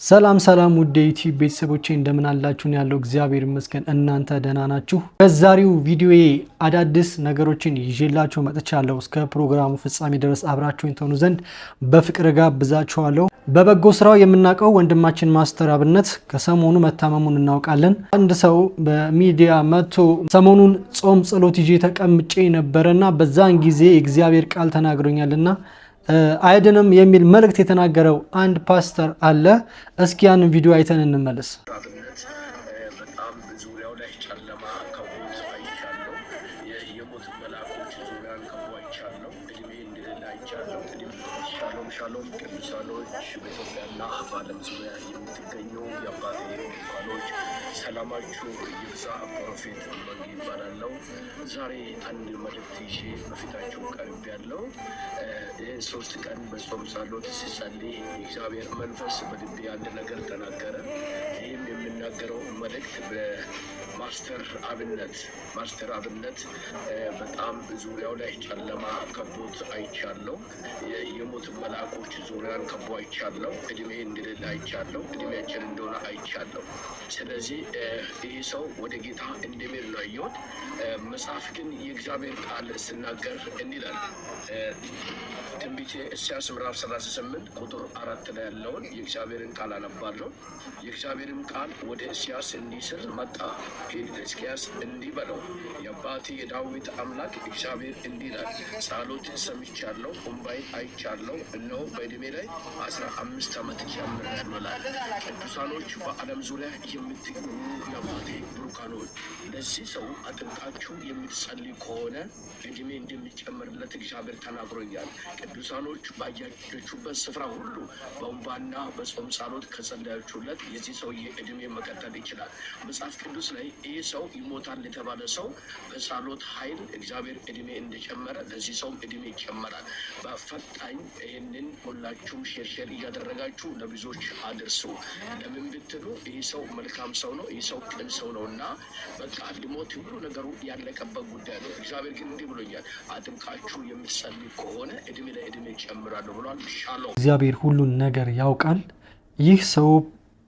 ሰላም ሰላም ውድ ዩቲዩብ ቤተሰቦቼ እንደምን አላችሁ? ያለው እግዚአብሔር ይመስገን እናንተ ደህና ናችሁ? በዛሬው ቪዲዮዬ አዳዲስ ነገሮችን ይዤላችሁ መጥቻለሁ። እስከ ፕሮግራሙ ፍጻሜ ድረስ አብራችሁኝ ተሆኑ ዘንድ በፍቅር ጋብዛችኋለሁ። በበጎ ስራው የምናውቀው ወንድማችን ማስተር አብነት ከሰሞኑ መታመሙን እናውቃለን። አንድ ሰው በሚዲያ መጥቶ ሰሞኑን ጾም ጸሎት ይዤ ተቀምጬ ነበርና በዛን ጊዜ እግዚአብሔር ቃል ተናግሮኛልና አይደንም የሚል መልእክት የተናገረው አንድ ፓስተር አለ። እስኪ ያንን ቪዲዮ አይተን እንመለስ። በጣም ዙሪያው ላይ ጨለማ ከቦት አይቻለሁ። የሞት መላእክቶች ዙሪያን ከቦ አይቻለሁ። እድሜ እንደሌለ አይቻለሁ። ሻሎም ሻሎም ቅዱሳኖች፣ በኢትዮጵያና በዓለም ዙሪያ የምትገኙ የአባቴ ባሎች ሰላማችሁ ይብዛ። ፕሮፌት መንጌ ይባላለው። ዛሬ አንድ መልእክት ይዤ በፊታችሁ ቀርብ ያለው ይህን 3 ቀን በጾም ጸሎት ሲጸልይ የእግዚአብሔር መንፈስ በልቤ አንድ ነገር ተናገረ። ይህም የምናገረው መልእክት በማስተር አብነት በጣም ዙሪያው ላይ ጨለማ ከቦት አይቻለሁ። የሞት መልአኮች ዙሪያን ከቦ አይቻለሁ። እድሜ እንደሌለ አይቻለሁ። እድሜያችን እንደሆነ አይቻለሁ። ስለዚህ ይህ ሰው ወደ ጌታ እንደሚል ነው ያየሁት። መጽሐፍ ግን የእግዚአብሔር ቃል ስናገር እንዲላል ትንቢተ ኢሳይያስ ምዕራፍ 38 ቁጥር 4 ላይ ያለውን የእግዚአብሔርን ቃል አነባለሁ። የእግዚአብሔርን ቃል ወደ ኢሳይያስ እንዲህ ሲል መጣ። ሕዝቅያስ እንዲህ በለው፣ የአባቴ የዳዊት አምላክ እግዚአብሔር እንዲህ ይላል፣ ጸሎትን ሰምቻለሁ፣ እንባዬን አይቻለሁ። እነሆ በዕድሜ ላይ 15 ዓመት ጨምሬአለሁ ይላል። ቅዱሳኖች በዓለም ዙሪያ የምትገኙ የአባቴ ብሩካኖች፣ ለዚህ ሰው አጥብቃችሁ የምትጸልይ ከሆነ ዕድሜ እንደሚጨምርለት እግዚአብሔር ተናግሮኛል። ቅዱሳኖች ባያችሁበት ስፍራ ሁሉ በእንባና በጾም ጸሎት ከጸለያችሁለት የዚህ ሰውዬ ዕድሜ መቀጠል ይችላል። መጽሐፍ ቅዱስ ላይ ይህ ሰው ይሞታል የተባለ ሰው በጸሎት ኃይል እግዚአብሔር ዕድሜ እንደጨመረ ለዚህ ሰው ዕድሜ ይጨመራል። በፈጣኝ ይህንን ሁላችሁም ሼር እያደረጋችሁ ለብዙዎች አድርሱ። ለምን ብትሉ ይህ ሰው መልካም ሰው ነው። ይህ ሰው ቅን ሰው ነው እና በቃ ሊሞት ሁሉ ነገሩ ያለቀበት ጉዳይ ነው። እግዚአብሔር ግን እንዲህ ብሎኛል፣ አጥብቃችሁ የምትጸልዩ ከሆነ ዕድሜ ላይ ዕድሜ ይጨምራለሁ ብሏል። ሻሎም። እግዚአብሔር ሁሉን ነገር ያውቃል። ይህ ሰው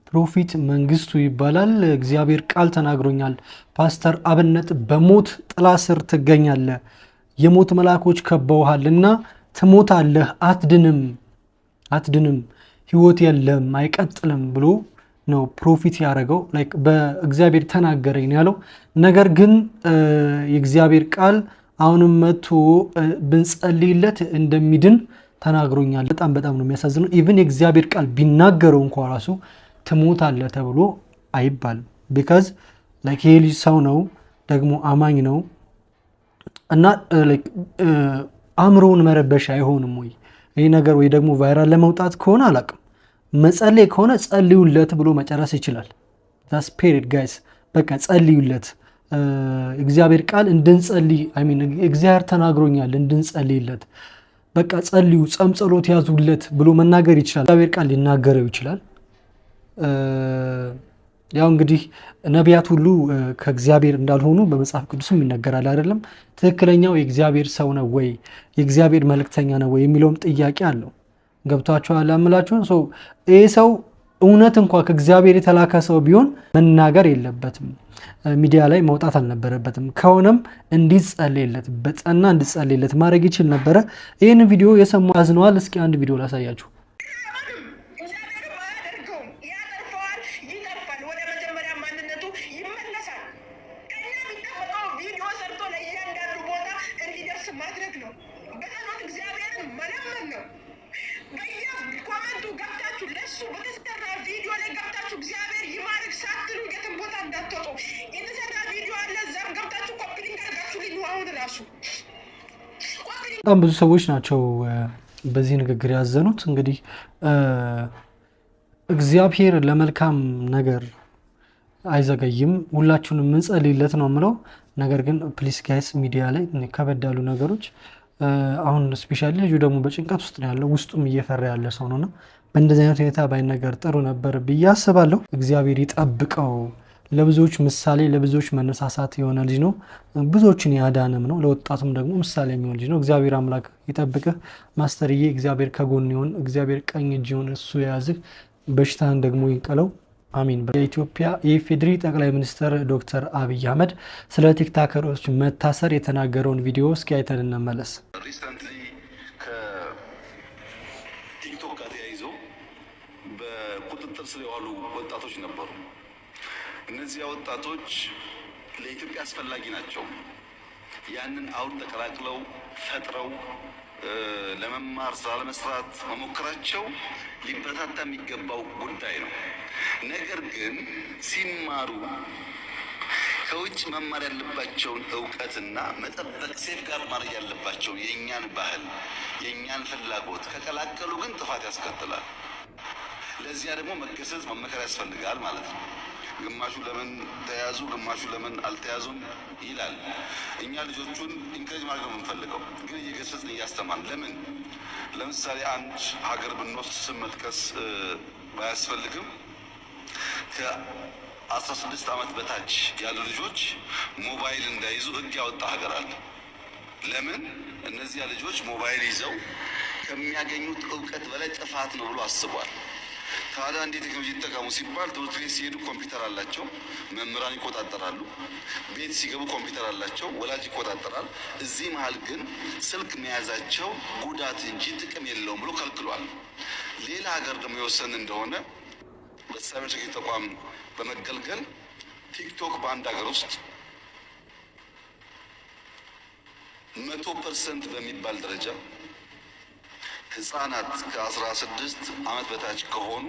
ፕሮፌት መንግስቱ ይባላል። እግዚአብሔር ቃል ተናግሮኛል። ፓስተር አብነት በሞት ጥላ ስር ትገኛለህ፣ የሞት መልአኮች ከበውሃልና ትሞታለህ፣ አትድንም፣ ህይወት የለም፣ አይቀጥልም ብሎ ነው ፕሮፌት ያደረገው። ላይክ በእግዚአብሔር ተናገረኝ ነው ያለው። ነገር ግን የእግዚአብሔር ቃል አሁንም መጥቶ ብንጸልይለት እንደሚድን ተናግሮኛል። በጣም ነው የሚያሳዝነው። ኢቭን የእግዚአብሔር ቃል ቢናገረው እንኳ ራሱ ትሞታለህ ተብሎ አይባልም። ቢካዝ ላይክ ይሄ ልጅ ሰው ነው፣ ደግሞ አማኝ ነው እና ላይክ አእምሮውን መረበሽ አይሆንም ወይ ይሄ ነገር? ወይ ደግሞ ቫይራል ለመውጣት ከሆነ አላውቅም። መጸለይ ከሆነ ጸልዩለት ብሎ መጨረስ ይችላል። ዳስ ፔሪድ ጋይስ፣ በቃ ጸልዩለት። እግዚአብሔር ቃል እንድንጸልይ እግዚአብሔር ተናግሮኛል እንድንጸልይለት፣ በቃ ጸልዩ፣ ጾም ጸሎት ያዙለት ብሎ መናገር ይችላል። እግዚአብሔር ቃል ሊናገረው ይችላል። ያው እንግዲህ ነቢያት ሁሉ ከእግዚአብሔር እንዳልሆኑ በመጽሐፍ ቅዱስም ይነገራል አይደለም? ትክክለኛው የእግዚአብሔር ሰው ነው ወይ የእግዚአብሔር መልእክተኛ ነው ወይ የሚለውም ጥያቄ አለው። ገብቷችኋል አምላችሁን? ይሄ ሰው እውነት እንኳ ከእግዚአብሔር የተላከ ሰው ቢሆን መናገር የለበትም፣ ሚዲያ ላይ መውጣት አልነበረበትም። ከሆነም እንዲጸልይለት በጸና እንዲጸልይለት ማድረግ ይችል ነበረ። ይህን ቪዲዮ የሰሙ አዝነዋል። እስኪ አንድ ቪዲዮ ላሳያችሁ። በጣም ብዙ ሰዎች ናቸው በዚህ ንግግር ያዘኑት። እንግዲህ እግዚአብሔር ለመልካም ነገር አይዘገይም፣ ሁላችሁንም እንጸልይለት ነው የምለው። ነገር ግን ፕሊስ ጋይስ ሚዲያ ላይ ከበድ ያሉ ነገሮች አሁን ስፔሻሊ ልጁ ደግሞ በጭንቀት ውስጥ ነው ያለው፣ ውስጡም እየፈራ ያለ ሰው ነውና በእንደዚህ አይነት ሁኔታ ባይነገር ጥሩ ነበር ብዬ አስባለሁ። እግዚአብሔር ይጠብቀው። ለብዙዎች ምሳሌ ለብዙዎች መነሳሳት የሆነ ልጅ ነው። ብዙዎችን ያዳነም ነው። ለወጣቱም ደግሞ ምሳሌ የሚሆን ልጅ ነው። እግዚአብሔር አምላክ ይጠብቅህ ማስተርዬ። እግዚአብሔር ከጎን ይሁን። እግዚአብሔር ቀኝ እጅ ይሁን። እሱ የያዝህ በሽታን ደግሞ ይንቀለው። አሚን። የኢትዮጵያ የኢፌዴሪ ጠቅላይ ሚኒስትር ዶክተር አብይ አህመድ ስለ ቲክታከሮች መታሰር የተናገረውን ቪዲዮ እስኪ አይተን እንመለስ። ሪሰንትሊ ከቲክቶክ ጋር ተያይዞ በቁጥጥር ስር የዋሉ ወጣቶች ነበሩ። እነዚያ ወጣቶች ለኢትዮጵያ አስፈላጊ ናቸው። ያንን አውድ ተቀላቅለው ፈጥረው ለመማር ስራ ለመስራት መሞከራቸው ሊበረታታ የሚገባው ጉዳይ ነው። ነገር ግን ሲማሩ ከውጭ መማር ያለባቸውን እውቀትና መጠበቅ ሴፍጋርድ ማድረግ ያለባቸው የእኛን ባህል የእኛን ፍላጎት ከቀላቀሉ ግን ጥፋት ያስከትላል። ለዚያ ደግሞ መገሰጽ መመከር ያስፈልጋል ማለት ነው። ግማሹ ለምን ተያዙ፣ ግማሹ ለምን አልተያዙም ይላል። እኛ ልጆቹን ኢንከሬጅ ማድረግ ነው የምንፈልገው፣ ግን እየገሰጽን እያስተማርን። ለምሳሌ አንድ ሀገር ብንወስድ ስም መጥቀስ ባያስፈልግም ከ16 ዓመት በታች ያሉ ልጆች ሞባይል እንዳይዙ ሕግ ያወጣ ሀገር አለ። ለምን? እነዚያ ልጆች ሞባይል ይዘው ከሚያገኙት እውቀት በላይ ጥፋት ነው ብሎ አስቧል። ታዲያ እንዴት ቴክኖሎጂ ይጠቀሙ ሲባል ትምህርት ቤት ሲሄዱ ኮምፒውተር አላቸው፣ መምህራን ይቆጣጠራሉ። ቤት ሲገቡ ኮምፒውተር አላቸው፣ ወላጅ ይቆጣጠራል። እዚህ መሀል ግን ስልክ መያዛቸው ጉዳት እንጂ ጥቅም የለውም ብሎ ከልክሏል። ሌላ ሀገር ደግሞ የወሰን እንደሆነ በሳይበር ሴኩሪቲ ተቋም በመገልገል ቲክቶክ በአንድ ሀገር ውስጥ 100% በሚባል ደረጃ ህፃናት ከ16 ዓመት በታች ከሆኑ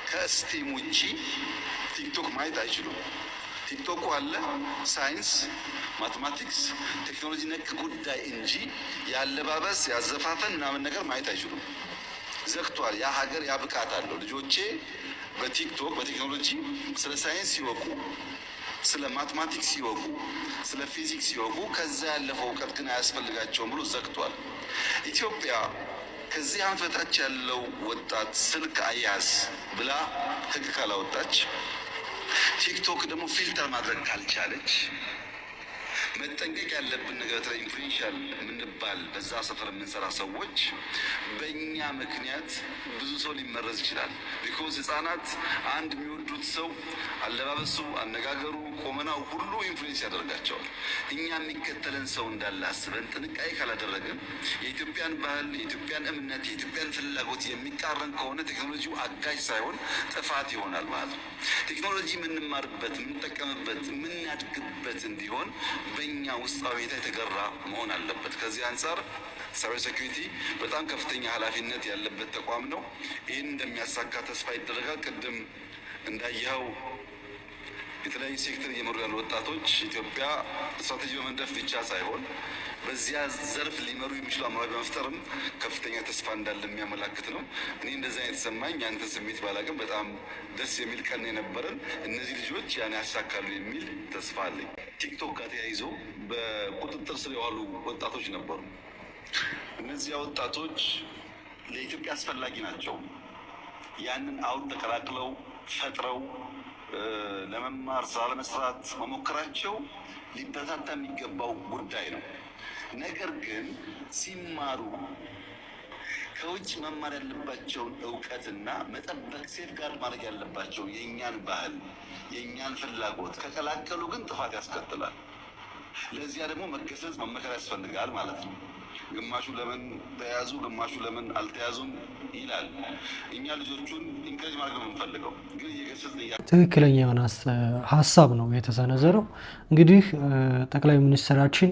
ከስቲም ውጪ ቲክቶክ ማየት አይችሉም። ቲክቶክ አለ ሳይንስ፣ ማቴማቲክስ፣ ቴክኖሎጂ ነክ ጉዳይ እንጂ ያለባበስ ያዘፋፈን ምናምን ነገር ማየት አይችሉም። ዘግቷል። ያ ሀገር ያ ብቃት አለው። ልጆቼ በቲክቶክ በቴክኖሎጂ ስለ ሳይንስ ሲወቁ፣ ስለ ማቴማቲክስ ሲወቁ፣ ስለ ፊዚክስ ሲወቁ ከዛ ያለፈው እውቀት ግን አያስፈልጋቸውም ብሎ ዘግቷል። ኢትዮጵያ ከዚህ ዓመት በታች ያለው ወጣት ስልክ አያዝ ብላ ህግ ካላወጣች፣ ቲክቶክ ደግሞ ፊልተር ማድረግ ካልቻለች፣ መጠንቀቅ ያለብን ነገር በተለይ ኢንፍሉዌንሻል የምንባል በዛ ሰፈር የምንሰራ ሰዎች በእኛ ምክንያት ብዙ ሰው ሊመረዝ ይችላል። ቢኮዝ ህፃናት አንድ የሚወዱት ሰው አለባበሱ፣ አነጋገሩ፣ ቆመናው ሁሉ ኢንፍሉዌንስ ያደርጋቸዋል። እኛ የሚከተለን ሰው እንዳለ አስበን ጥንቃቄ ካላደረግን የኢትዮጵያን ባህል፣ የኢትዮጵያን እምነት፣ የኢትዮጵያን ፍላጎት የሚቃረን ከሆነ ቴክኖሎጂው አጋዥ ሳይሆን ጥፋት ይሆናል ማለት ነው። ቴክኖሎጂ የምንማርበት፣ የምንጠቀምበት፣ የምናድግበት እንዲሆን በእኛ ውስጣዊ ሁኔታ የተገራ መሆን አለበት። ከዚህ አንጻር ሳይበር ሴኩሪቲ በጣም ከፍተኛ ኃላፊነት ያለበት ተቋም ነው። ይህን እንደሚያሳካ ተስፋ ይደረጋል። ቅድም እንዳየኸው የተለያዩ ሴክተር እየመሩ ያሉ ወጣቶች ኢትዮጵያ ስትራቴጂ በመንደፍ ብቻ ሳይሆን በዚያ ዘርፍ ሊመሩ የሚችሉ አማራጭ በመፍጠርም ከፍተኛ ተስፋ እንዳለ የሚያመላክት ነው። እኔ እንደዛ የተሰማኝ ያንተ ስሜት ባላቅም በጣም ደስ የሚል ቀን የነበረን። እነዚህ ልጆች ያን ያሳካሉ የሚል ተስፋ አለኝ። ቲክቶክ ጋር ተያይዞ በቁጥጥር ስር የዋሉ ወጣቶች ነበሩ። እነዚያ ወጣቶች ለኢትዮጵያ አስፈላጊ ናቸው። ያንን አውድ ተቀላቅለው ፈጥረው ለመማር ስራ ለመስራት መሞከራቸው ሊበረታታ የሚገባው ጉዳይ ነው። ነገር ግን ሲማሩ ከውጭ መማር ያለባቸውን እውቀትና መጠበቅ ሴፍጋርድ ማድረግ ያለባቸው የእኛን ባህል የእኛን ፍላጎት ከቀላቀሉ ግን ጥፋት ያስከትላል። ለዚያ ደግሞ መገሰጽ መመከር ያስፈልጋል ማለት ነው። ግማሹ ለምን ተያዙ፣ ግማሹ ለምን አልተያዙም ይላል። እኛ ልጆቹን ኢንከሬጅ ማድረግ ነው የምንፈልገው፣ ግን እየገሰጽን ትክክለኛ የሆነ ሀሳብ ነው የተሰነዘረው። እንግዲህ ጠቅላይ ሚኒስትራችን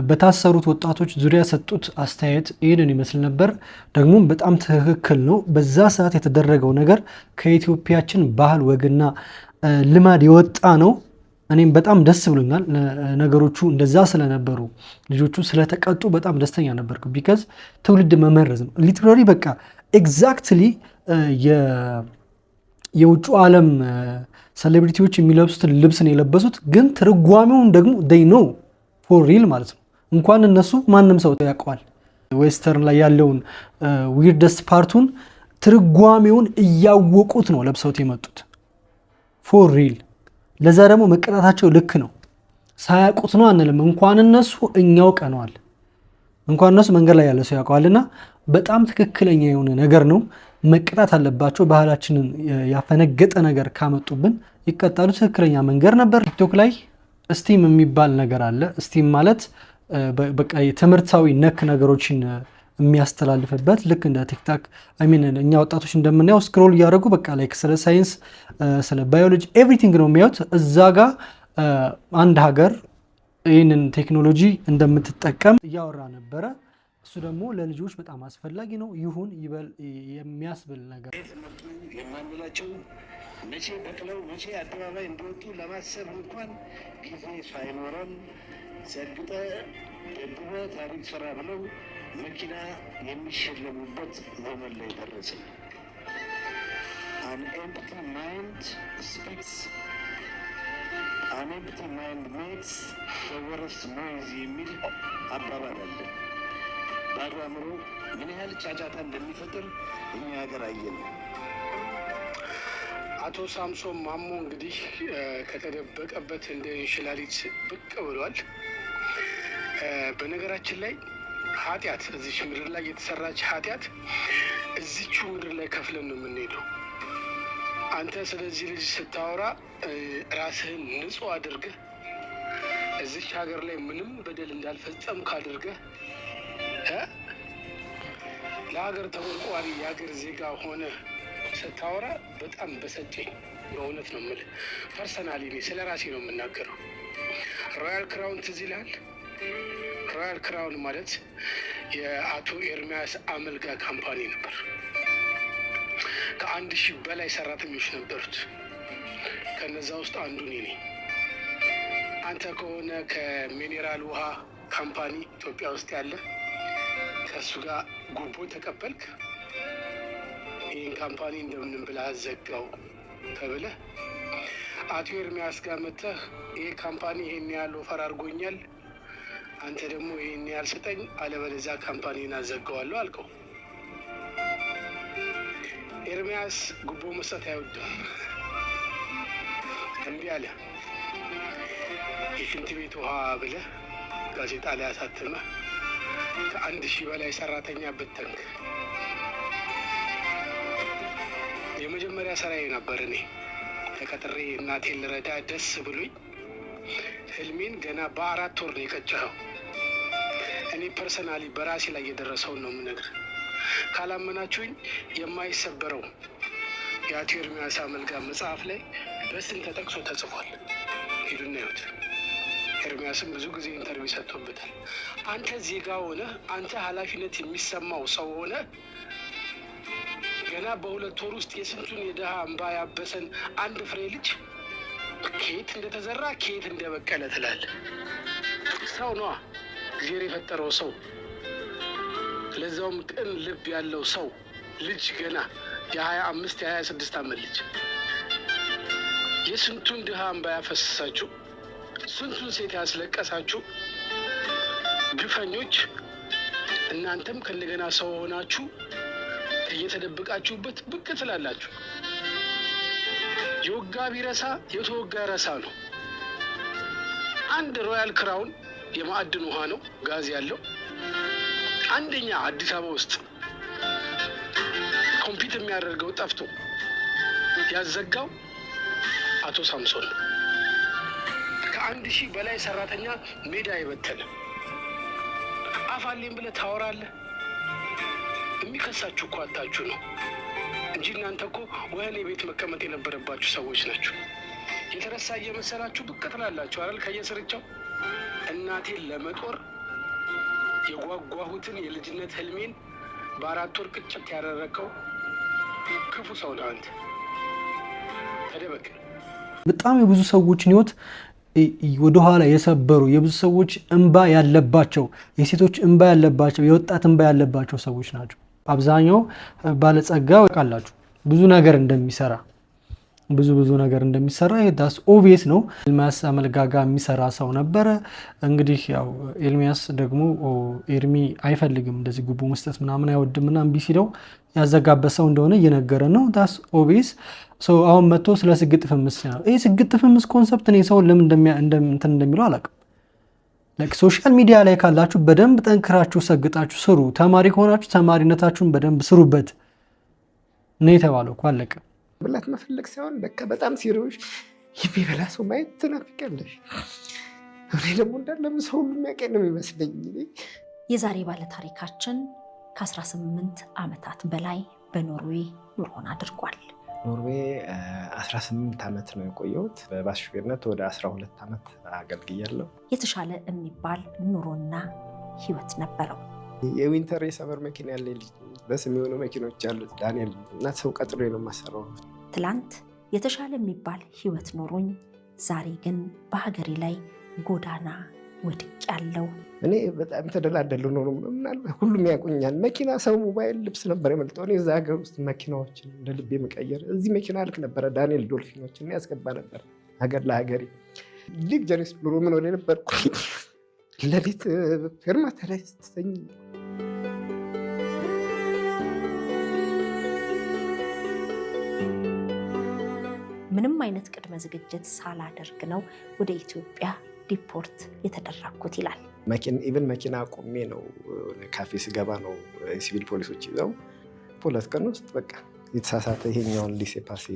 በታሰሩት ወጣቶች ዙሪያ ሰጡት አስተያየት ይህንን ይመስል ነበር። ደግሞም በጣም ትክክል ነው። በዛ ሰዓት የተደረገው ነገር ከኢትዮጵያችን ባህል ወግና ልማድ የወጣ ነው። እኔም በጣም ደስ ብሎኛል። ነገሮቹ እንደዛ ስለነበሩ ልጆቹ ስለተቀጡ በጣም ደስተኛ ነበርኩ። ቢካዝ ትውልድ መመረዝ ነው ሊትራሊ በቃ ኤግዛክትሊ የውጭ ዓለም ሴሌብሪቲዎች የሚለብሱትን ልብስን የለበሱት፣ ግን ትርጓሜውን ደግሞ they know for real ማለት ነው። እንኳን እነሱ ማንም ሰው ያውቀዋል። ዌስተርን ላይ ያለውን ዊርደስት ፓርቱን ትርጓሜውን እያወቁት ነው ለብሰውት የመጡት for real። ለዛ ደግሞ መቀጣታቸው ልክ ነው። ሳያውቁት ነው አንልም። እንኳን እነሱ እኛው ቀነዋል። እንኳን እነሱ መንገድ ላይ ያለ ሰው ያውቀዋልና በጣም ትክክለኛ የሆነ ነገር ነው። መቀጣት አለባቸው። ባህላችንን ያፈነገጠ ነገር ካመጡብን ይቀጣሉ። ትክክለኛ መንገድ ነበር። ቲክቶክ ላይ ስቲም የሚባል ነገር አለ። ስቲም ማለት በቃ ትምህርታዊ ነክ ነገሮችን የሚያስተላልፍበት ልክ እንደ ቲክታክ እኛ ወጣቶች እንደምናየው ስክሮል እያደረጉ በቃ ላይክ ስለ ሳይንስ ስለ ባዮሎጂ ኤቭሪቲንግ ነው የሚያዩት። እዛ ጋር አንድ ሀገር ይህንን ቴክኖሎጂ እንደምትጠቀም እያወራ ነበረ። እሱ ደግሞ ለልጆች በጣም አስፈላጊ ነው ይሁን ይበል የሚያስብል ነገር የማንላቸው መቼ በቅለው መቼ አደባባይ እንደወጡ ለማሰብ እንኳን ጊዜ ሳይኖረን ዘግጠ ደግመ ታሪክ ስራ ብለው መኪና የሚሸለሙበት ዘመን ላይ ደረሰ። An empty mind speaks. An empty mind makes the worst noise የሚል አባባል አለ። ባዶ አእምሮ ምን ያህል ጫጫታ እንደሚፈጥር እኛ ሀገር አየን። አቶ ሳምሶን ማሞ እንግዲህ ከተደበቀበት እንደ እንሽላሊት ብቅ ብሏል። በነገራችን ላይ ኃጢአት እዚች ምድር ላይ የተሰራች ኃጢአት እዚቹ ምድር ላይ ከፍለን ነው የምንሄደው። አንተ ስለዚህ ልጅ ስታወራ ራስህን ንጹሕ አድርገህ እዚች ሀገር ላይ ምንም በደል እንዳልፈጸምክ አድርገህ ለሀገር ተቆርቋሪ የሀገር ዜጋ ሆነ ስታወራ በጣም በሰጨኝ። በእውነት ነው የምልህ። ፐርሰናሊ እኔ ስለ ራሴ ነው የምናገረው። ሮያል ክራውን ትዝ ይልሃል? ሮያል ክራውን ማለት የአቶ ኤርሚያስ አመልጋ ካምፓኒ ነበር። ከ1000 በላይ ሰራተኞች ነበሩት። ከነዛ ውስጥ አንዱ እኔ ነኝ። አንተ ከሆነ ከሚኔራል ውሃ ካምፓኒ ኢትዮጵያ ውስጥ ያለ ከእሱ ጋር ጉቦ ተቀበልክ፣ ይህን ካምፓኒ እንደምንም ብለህ አዘጋው ተብለህ አቶ ኤርሚያስ ጋር መጥተህ ይህ ካምፓኒ ይህን ያህል ኦፈር አድርጎኛል፣ አንተ ደግሞ ይህን ያህል ስጠኝ፣ አለበለዚያ ካምፓኒን አዘጋዋለሁ አልከው። ኤርሚያስ ጉቦ መስጠት አይወድም፣ እምቢ አለ። የሽንት ቤት ውሃ ብለህ ጋዜጣ ላይ አሳትመህ ከ1000 በላይ ሰራተኛ በተንክ። የመጀመሪያ ስራዬ ነበር። እኔ ተቀጥሬ እናቴን ልረዳ ደስ ብሎኝ ህልሜን ገና በ4 ወር ነው የቀጨኸው። እኔ ፐርሰናሊ በራሴ ላይ የደረሰውን ነው የምነግርህ። ካላመናችሁኝ የማይሰበረው የአቶ ኤርሚያስ አመልጋ መጽሐፍ ላይ በስም ተጠቅሶ ተጽፏል። ሂዱና ይሁት። ኤርሚያስም ብዙ ጊዜ ኢንተርቪው ሰጥቶበታል። አንተ ዜጋ ሆነ አንተ ኃላፊነት የሚሰማው ሰው ሆነ ገና በ2 ወር ውስጥ የስንቱን የድሃ እንባ ያበሰን አንድ ፍሬ ልጅ ከየት እንደተዘራ ከየት እንደበቀለ ትላለህ። ሰው ነዋ እግዚአብሔር የፈጠረው ሰው፣ ለዛውም ቅን ልብ ያለው ሰው ልጅ ገና የ25 የ26 ዓመት ልጅ የስንቱን ድሃ እንባ ያፈሰሳችሁ፣ ስንቱን ሴት ያስለቀሳችሁ ግፈኞች፣ እናንተም ከእንደገና ሰው ሆናችሁ እየተደበቃችሁበት ብቅ ትላላችሁ። የወጋ ቢረሳ የተወጋ ረሳ ነው። አንድ ሮያል ክራውን የማዕድን ውሃ ነው፣ ጋዝ ያለው አንደኛ አዲስ አበባ ውስጥ ኮምፒት የሚያደርገው ጠፍቶ ያዘጋው አቶ ሳምሶን ነው። ከ1000 በላይ ሰራተኛ ሜዳ የበተነ አፋሌን ብለህ ታወራለህ። የሚከሳችሁ እኮ አታችሁ ነው እንጂ እናንተ እኮ ወህኒ ቤት መቀመጥ የነበረባችሁ ሰዎች ናችሁ። የተረሳ እየመሰላችሁ ብቅ ትላላችሁ አይደል? ከየስርቻው እናቴን ለመጦር የጓጓሁትን የልጅነት ህልሜን በ4 ወር ቅጭት ያደረከው ክፉ ሰው ነህ አንተ። ተደበቅ። በጣም የብዙ ሰዎችን ህይወት ወደኋላ የሰበሩ የብዙ ሰዎች እንባ ያለባቸው፣ የሴቶች እንባ ያለባቸው፣ የወጣት እንባ ያለባቸው ሰዎች ናቸው። አብዛኛው ባለጸጋ ወቃላችሁ ብዙ ነገር እንደሚሰራ ብዙ ነገር እንደሚሰራ ዳስ ኦብቪየስ ነው። ኤርሚያስ አመልጋ ጋር የሚሰራ ሰው ነበረ። እንግዲህ ያው ኤርሚያስ ደግሞ ኤርሚ አይፈልግም እንደዚህ ጉቦ መስጠት ምናምን አይወድምና እምቢ ሲለው ያዘጋበት ሰው እንደሆነ እየነገረ ነው። ዳስ ኦብቪየስ ሶ አሁን መጥቶ ስለ ስግጥ ፍምስ ነው። ይሄ ስግጥ ፍምስ ኮንሰፕት ነው ሰው ለምን እንደሚለው አላውቅም። ላይክ ሶሻል ሚዲያ ላይ ካላችሁ በደንብ ጠንክራችሁ ሰግጣችሁ ስሩ። ተማሪ ከሆናችሁ ተማሪነታችሁን በደንብ ስሩበት። ነው የተባለው እኮ አለቀ። ብላት መፈለግ ሳይሆን በቃ በጣም ሲሪዎች የሚበላ ሰው ማየት ትናፍቂያለሽ። እኔ ደግሞ እንዳለም ሰው ሁሉ የሚያውቀኝ ነው የሚመስለኝ። የዛሬ ባለ ታሪካችን ከ18 ዓመታት በላይ በኖርዌይ ኑሮን አድርጓል። ኖርዌይ 18 ዓመት ነው የቆየሁት። በባስ ሹፌርነት ወደ 12 ዓመት አገልግያለሁ። የተሻለ የሚባል ኑሮና ህይወት ነበረው። የዊንተር የሰመር መኪና ያለ ልጅ በስም የሆኑ መኪኖች ያሉት ዳንኤል እና ሰው ቀጥሮ ነው የማሰራው። ትላንት የተሻለ የሚባል ህይወት ኖሮኝ ዛሬ ግን በሀገሬ ላይ ጎዳና ወድቅ ያለው። እኔ በጣም ተደላደሉ ኖሮ ምናልባት ሁሉም ያውቁኛል። መኪና፣ ሰው፣ ሞባይል፣ ልብስ ነበር የመልጠው። እኔ እዛ ሀገር ውስጥ መኪናዎችን እንደ ልቤ መቀየር እዚህ መኪና ልክ ነበረ። ዳንኤል ዶልፊኖችን ያስገባ ነበር ሀገር ለሀገሬ። ሊግ ጀሪስ ብሎ ምን ወደ ነበርኩ ለሊት ፌርማታ ላይ ስትተኝ ምንም አይነት ቅድመ ዝግጅት ሳላደርግ ነው ወደ ኢትዮጵያ ዲፖርት የተደረግኩት ይላል። ኢቨን መኪና ቆሜ ነው ካፌ ስገባ ነው የሲቪል ፖሊሶች ይዘው ፖለስ ቀን ውስጥ በቃ የተሳሳተ ይሄኛውን ሊሴ ፓሴ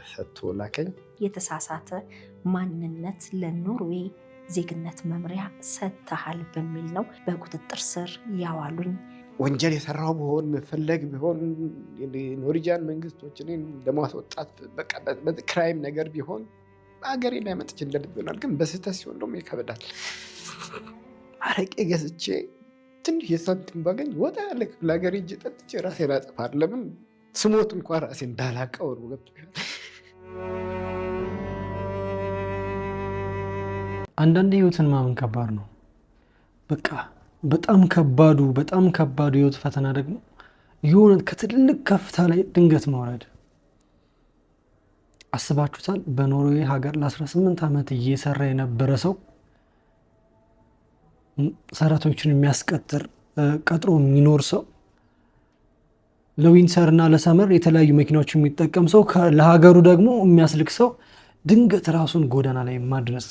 ሰጥቶ ላከኝ። የተሳሳተ ማንነት ለኖርዌይ ዜግነት መምሪያ ሰጥተሃል በሚል ነው በቁጥጥር ስር ያዋሉኝ። ወንጀል የሰራው ቢሆን መፈለግ ቢሆን ኖርዌጂያን መንግስቶች እኔን ለማስወጣት በቃ ክራይም ነገር ቢሆን አገሬ ላይ መጥቼ እንደልብ ይሆናል። ግን በስህተት ሲሆን ደግሞ ይከብዳል። አረቄ ገዝቼ ትንሽ የሳንቲም ባገኝ ወጣ ያለ ክፍለ ሀገር ሄጄ ጠጥቼ ራሴን አጠፋለሁ። ለምን ስሞት እንኳን ራሴ እንዳላቀው ነው። ገብቶሻል? አንዳንድ ህይወትን ማመን ከባድ ነው። በቃ በጣም ከባዱ ህይወት ፈተና ደግሞ የሆነ ከትልቅ ከፍታ ላይ ድንገት መውረድ። አስባችሁታል? በኖርዌይ ሀገር ለ18 ዓመት እየሰራ የነበረ ሰው ሰራተኞችን የሚያስቀጥር ቀጥሮ የሚኖር ሰው ለዊንተር እና ለሰመር የተለያዩ መኪናዎች የሚጠቀም ሰው ለሀገሩ ደግሞ የሚያስልክ ሰው ድንገት ራሱን ጎዳና ላይ ማድረስ።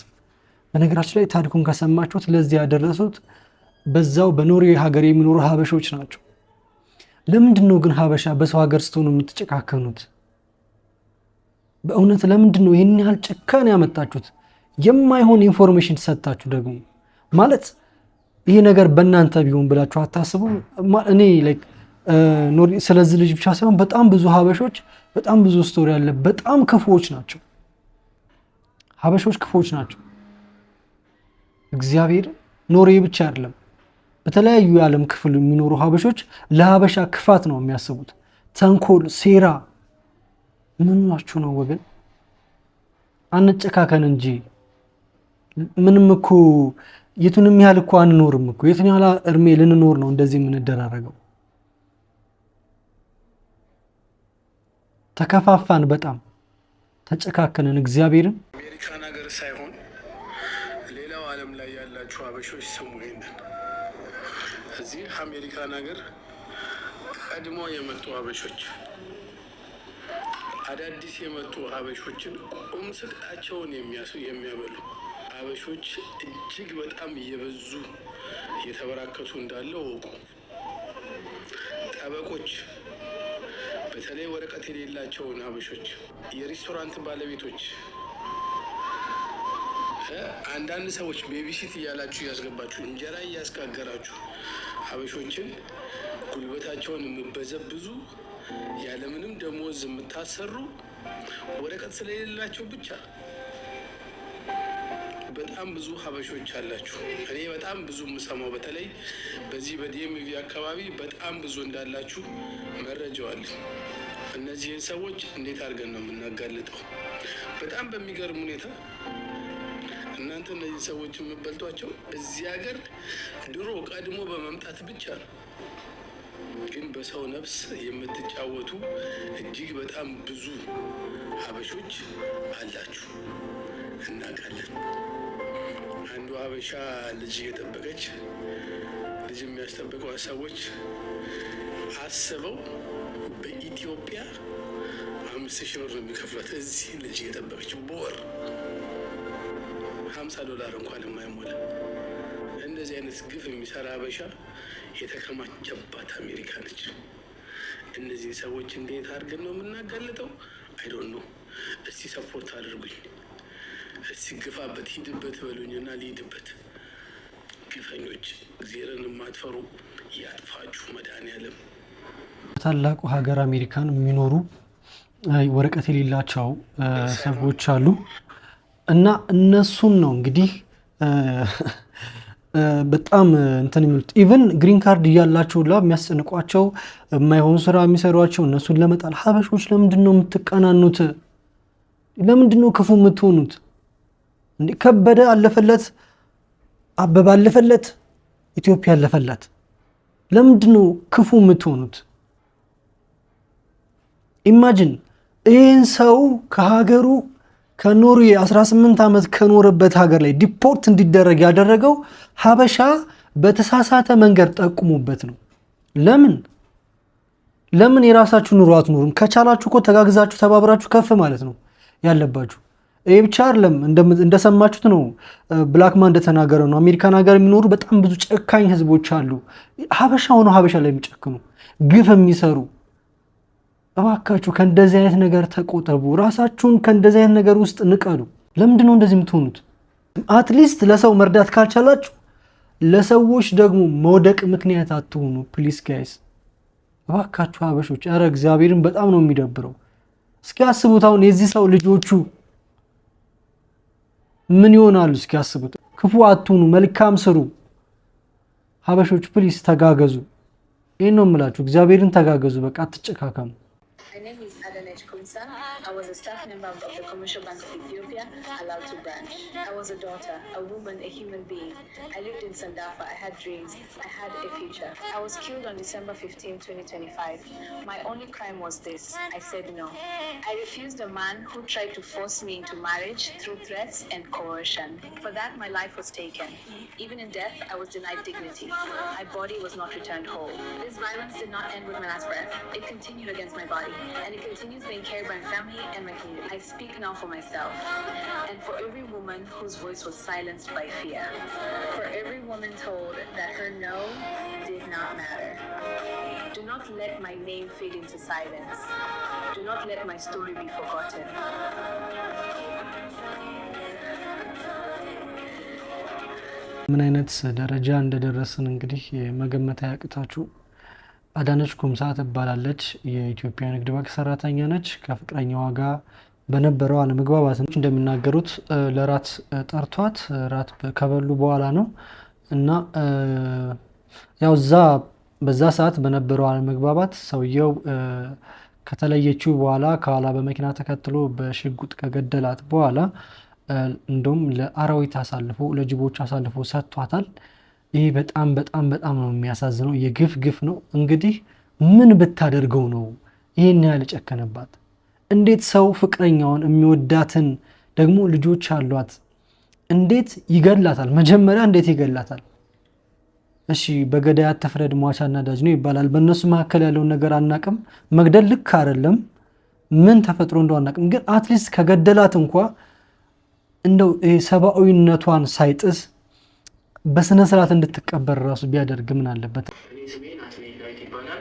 በነገራችን ላይ ታሪኩን ከሰማችሁት ለዚህ ያደረሱት በዛው በኖርዌይ ሀገር የሚኖሩ ሀበሾች ናቸው። ለምንድን ነው ግን ሀበሻ በሰው ሀገር ስትሆኑ የምትጨካከኑት? በእውነት ለምንድን ነው ይህን ያህል ጭካኔ ያመጣችሁት? የማይሆን ኢንፎርሜሽን ተሰጣችሁ ደግሞ ማለት ይሄ ነገር በእናንተ ቢሆን ብላችሁ አታስቡ? እኔ ስለዚህ ልጅ ብቻ ሳይሆን በጣም ብዙ ሀበሾች በጣም ብዙ ስቶሪ ያለ በጣም ክፉዎች ናቸው። ሀበሾች ክፉዎች ናቸው። እግዚአብሔር ኖርዌይ ብቻ አይደለም በተለያዩ የዓለም ክፍል የሚኖሩ ሀበሾች ለሀበሻ ክፋት ነው የሚያስቡት። ተንኮል፣ ሴራ። ምን ናችሁ ነው ወገን? አንጨካከን እንጂ ምንም እኮ የቱንም ያህል እኮ አንኖርም እኮ የቱን ያህል እድሜ ልንኖር ነው እንደዚህ የምንደራረገው? ተከፋፋን፣ በጣም ተጨካከንን። እግዚአብሔርን አሜሪካን ሀገር ሳይሆን ሌላው ዓለም ላይ ያላችሁ ሀበሾች ስሙ ይሄንን። እዚህ አሜሪካን ሀገር ቀድሞ የመጡ ሀበሾች አዳዲስ የመጡ ሀበሾችን ቁም ስቅላቸውን የሚያበሉ ሀበሾች እጅግ በጣም እየበዙ እየተበራከቱ እንዳለ ወቁ። ጠበቆች፣ በተለይ ወረቀት የሌላቸውን ሀበሾች፣ የሬስቶራንት ባለቤቶች፣ አንዳንድ ሰዎች ቤቢሲት እያላችሁ እያስገባችሁ እንጀራ እያስጋገራችሁ ሀበሾችን ጉልበታቸውን የምበዘብዙ ያለምንም ደሞዝ የምታሰሩ ወረቀት ስለሌላቸው ብቻ በጣም ብዙ ሀበሾች አላችሁ። እኔ በጣም ብዙ የምሰማው በተለይ በዚህ በዲኤምቪ አካባቢ በጣም ብዙ እንዳላችሁ መረጃው አለ። እነዚህን ሰዎች እንዴት አድርገን ነው የምናጋልጠው? በጣም በሚገርም ሁኔታ እናንተ እነዚህ ሰዎች የምበልጧቸው እዚህ ሀገር ድሮ ቀድሞ በመምጣት ብቻ ነው። ግን በሰው ነፍስ የምትጫወቱ እጅግ በጣም ብዙ ሀበሾች አላችሁ፣ እናውቃለን። አንዱ ሀበሻ ልጅ እየጠበቀች ልጅ የሚያስጠብቀው ሰዎች አስበው በኢትዮጵያ 5,000 ብር ነው የሚከፍላት። እዚህ ልጅ እየጠበቀች በወር $50 እንኳን የማይሞላ እንደዚህ አይነት ግፍ የሚሰራ ሀበሻ የተከማቸባት አሜሪካ ነች። እነዚህ ሰዎች እንዴት አድርገን ነው የምናጋልጠው? አይ ዶንት ኖ። እስቲ ሰፖርት አድርጉኝ፣ እስቲ ግፋበት፣ ሂድበት በሉኝና ልሂድበት። ግፈኞች፣ እግዚአብሔርን የማትፈሩ ያጥፋችሁ መድኃኒዓለም። ታላቁ ሀገር አሜሪካን የሚኖሩ ወረቀት የሌላቸው ሰዎች አሉ እና እነሱን ነው እንግዲህ በጣም እንትን የሚሉት። ኢቨን ግሪን ካርድ እያላቸው ላ የሚያስጨንቋቸው የማይሆን ስራ የሚሰሯቸው እነሱን ለመጣል። ሀበሾች ለምንድን ነው የምትቀናኑት? ለምንድን ነው ክፉ የምትሆኑት? እንዴ ከበደ አለፈለት፣ አበባ አለፈለት፣ ኢትዮጵያ አለፈላት። ለምንድን ነው ክፉ የምትሆኑት? ኢማጂን ይህን ሰው ከሀገሩ ከኖርዌይ 18 ዓመት ከኖረበት ሀገር ላይ ዲፖርት እንዲደረግ ያደረገው ሀበሻ በተሳሳተ መንገድ ጠቁሞበት ነው። ለምን የራሳችሁ ኑሮ አትኖሩም? ከቻላችሁ እኮ ተጋግዛችሁ ተባብራችሁ ከፍ ማለት ነው ያለባችሁ። ይሄ ብቻ አይደለም፣ እንደሰማችሁት ነው ብላክማን እንደተናገረ ነው። አሜሪካን ሀገር የሚኖሩ በጣም ብዙ ጨካኝ ህዝቦች አሉ፣ ሀበሻ ሆነው ሀበሻ ላይ የሚጨክኑ ግፍ የሚሰሩ። እባካችሁ ከእንደዚህ አይነት ነገር ተቆጠቡ። ራሳችሁን ከእንደዚህ አይነት ነገር ውስጥ ንቀሉ። ለምንድን ነው እንደዚህ የምትሆኑት? አትሊስት ለሰው መርዳት ካልቻላችሁ ለሰዎች ደግሞ መውደቅ ምክንያት አትሆኑ። ፕሊስ ጋይስ፣ እባካችሁ ሀበሾች። ኧረ እግዚአብሔርን በጣም ነው የሚደብረው። እስኪ አስቡት፣ አሁን የዚህ ሰው ልጆቹ ምን ይሆናሉ? እስኪ አስቡት። ክፉ አትሁኑ፣ መልካም ስሩ። ሀበሾች ፕሊስ ተጋገዙ። ይህን ነው የምላችሁ። እግዚአብሔርን ተጋገዙ። በቃ አትጨካከሙ። My name is Adanej Kumsa. I was a staff member of the Commercial Bank of Ethiopia, Alautu branch. I was a daughter, a woman, a human being. I lived in Sandafa. I had dreams. I had a future. I was killed on December 15, 2025. My only crime was this. I said no. I refused a man who tried to force me into marriage through threats and coercion. For that, my life was taken. Even in death, I was denied dignity. My body was not returned whole. This violence did not end with my last breath. It continued against my body. And it continues being carried by my family and my community. I speak now for myself and for every woman whose voice was silenced by fear. For every woman told that her no did not matter. Do not let my name fade into silence. Do not let my story be forgotten. ምን አይነት ደረጃ እንደደረስን እንግዲህ መገመት አያቅታችሁ። አዳነች ኩምሳ ትባላለች። የኢትዮጵያ ንግድ ባንክ ሰራተኛ ነች። ከፍቅረኛዋ ጋር በነበረው አለመግባባት እንደሚናገሩት ለራት ጠርቷት ራት ከበሉ በኋላ ነው እና ያው በዛ ሰዓት በነበረው አለመግባባት ሰውየው ከተለየችው በኋላ ከኋላ በመኪና ተከትሎ በሽጉጥ ከገደላት በኋላ እንደውም ለአራዊት አሳልፎ ለጅቦች አሳልፎ ሰጥቷታል። ይህ በጣም በጣም በጣም ነው የሚያሳዝነው። የግፍ ነው። እንግዲህ ምን ብታደርገው ነው ይህን ያህል ጨከነባት? እንዴት ሰው ፍቅረኛውን የሚወዳትን ደግሞ ልጆች አሏት እንዴት ይገላታል? መጀመሪያ እንዴት ይገላታል? እሺ በገዳይ አትፍረድ ሟች አናዳጅ ነው ይባላል። በእነሱ መካከል ያለውን ነገር አናቅም። መግደል ልክ አይደለም። ምን ተፈጥሮ እንደው አናቅም። ግን አትሊስት ከገደላት እንኳ እንደው ሰብአዊነቷን ሳይጥስ በስነ ስርዓት እንድትቀበር ራሱ ቢያደርግ ምን አለበት? እኔ ስሜ ናትናኤል ዳዊት ይባላል።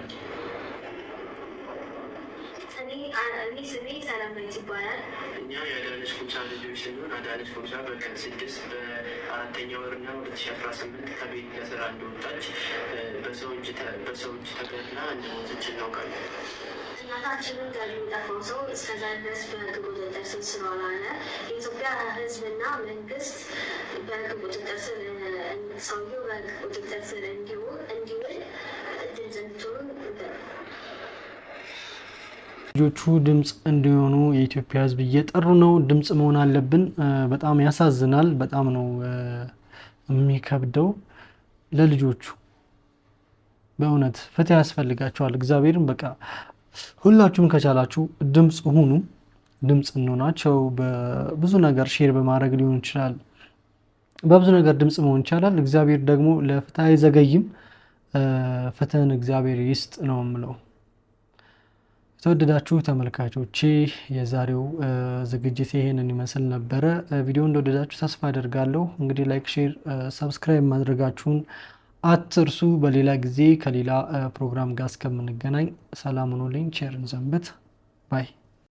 እኔ ስሜ ሰላም ዳዊት ይባላል። እኛ የአዳነች ኩምሳ ልጆች ስንሆን አዳነች ኩምሳ በቀን 6 በ4ኛ ወርና 2018 ከቤት ለስራ እንደወጣች በሰው እጅ ተገድላ እንደሞተች እናውቃለን። እናታችንን ገድሎ የጠፋው ሰው እስከዛ ድረስ በሕግ ቁጥጥር ስር ስለዋለ የኢትዮጵያ ሕዝብና መንግስት በሕግ ቁጥጥር ስር ሰውየው በሕግ ቁጥጥር ስር እንዲውል ድምፅ እንድትሆኑ ልጆቹ ድምፅ እንዲሆኑ የኢትዮጵያ ሕዝብ እየጠሩ ነው። ድምፅ መሆን አለብን። በጣም ያሳዝናል። በጣም ነው የሚከብደው ለልጆቹ። በእውነት ፍትህ ያስፈልጋቸዋል። እግዚአብሔርን በቃ ሁላችሁም ከቻላችሁ ድምፅ ሁኑ። ድምፅ እንሆናቸው። በብዙ ነገር ሼር በማድረግ ሊሆን ይችላል። በብዙ ነገር ድምፅ መሆን ይቻላል። እግዚአብሔር ደግሞ ለፍትህ አይዘገይም። ፍትህን እግዚአብሔር ይስጥ ነው የምለው። የተወደዳችሁ ተመልካቾቼ የዛሬው ዝግጅት ይሄንን ይመስል ነበረ። ቪዲዮ እንደወደዳችሁ ተስፋ አደርጋለሁ። እንግዲህ ላይክ፣ ሼር፣ ሰብስክራይብ ማድረጋችሁን አትርሱ። በሌላ ጊዜ ከሌላ ፕሮግራም ጋር እስከምንገናኝ ሰላም ሁኑልኝ። ቸርን ሰንብት ባይ